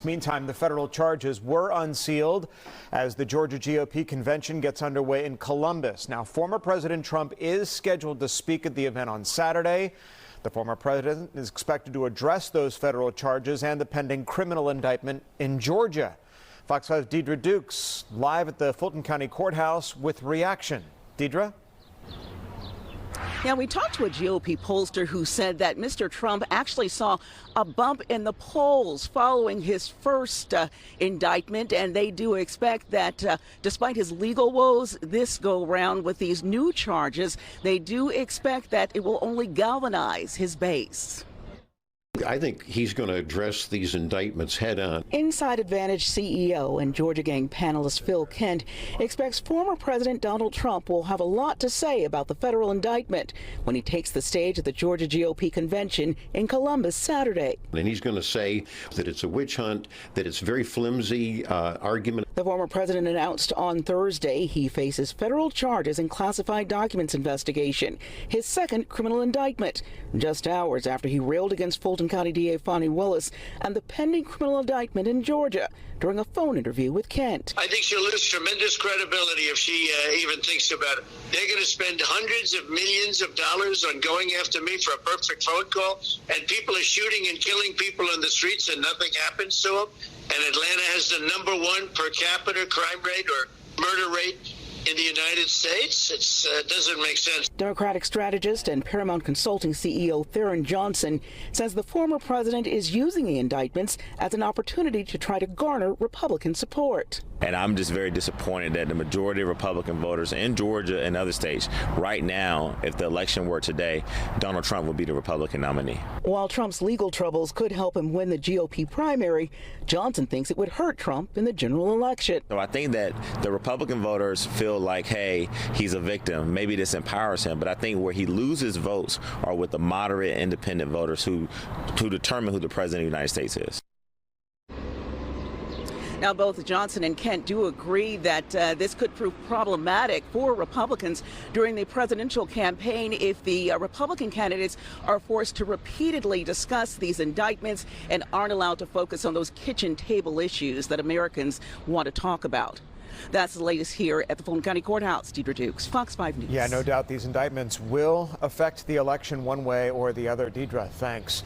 Meantime, the federal charges were unsealed as the Georgia GOP convention gets underway in Columbus. Now, former President Trump is scheduled to speak at the event on Saturday. The former president is expected to address those federal charges and the pending criminal indictment in Georgia. Fox 5's Deidre Dukes live at the Fulton County Courthouse with reaction. Deidre? Yeah, we talked to a GOP pollster who said that Mr. Trump actually saw a bump in the polls following his first indictment, and they do expect that despite his legal woes this go round with these new charges, they do expect that it will only galvanize his base. I think he's going to address these indictments head on. Inside Advantage CEO and Georgia Gang panelist Phil Kent expects former President Donald Trump will have a lot to say about the federal indictment when he takes the stage at the Georgia GOP convention in Columbus Saturday. And he's going to say that it's a witch hunt, that it's very flimsy argument. The former president announced on Thursday he faces federal charges in classified documents investigation, his second criminal indictment, just hours after he railed against Fulton County DA Fonnie Willis and the pending criminal indictment in Georgia during a phone interview with Kent. I think she'll lose tremendous credibility if she even thinks about it. They're going to spend hundreds of millions of dollars on going after me for a perfect phone call, and people are shooting and killing people on the streets and nothing happens to them. And Atlanta has the #1 per capita crime rate or murder rate in the United States. It doesn't make sense. Democratic strategist and Paramount Consulting CEO Theron Johnson says the former president is using the indictments as an opportunity to try to garner Republican support. And I'm just very disappointed that the majority of Republican voters in Georgia and other states right now, if the election were today, Donald Trump would be the Republican nominee. While Trump's legal troubles could help him win the GOP primary, Johnson thinks it would hurt Trump in the general election. So I think that the Republican voters feel like, hey, he's a victim. Maybe this empowers him. But I think where he loses votes are with the moderate independent voters who determine who the president of the United States is. Now, both Johnson and Kent do agree that this could prove problematic for Republicans during the presidential campaign if the Republican candidates are forced to repeatedly discuss these indictments and aren't allowed to focus on those kitchen table issues that Americans want to talk about. That's the latest here at the Fulton County Courthouse. Deidre Dukes, Fox 5 News. Yeah, no doubt these indictments will affect the election one way or the other. Deidre, thanks.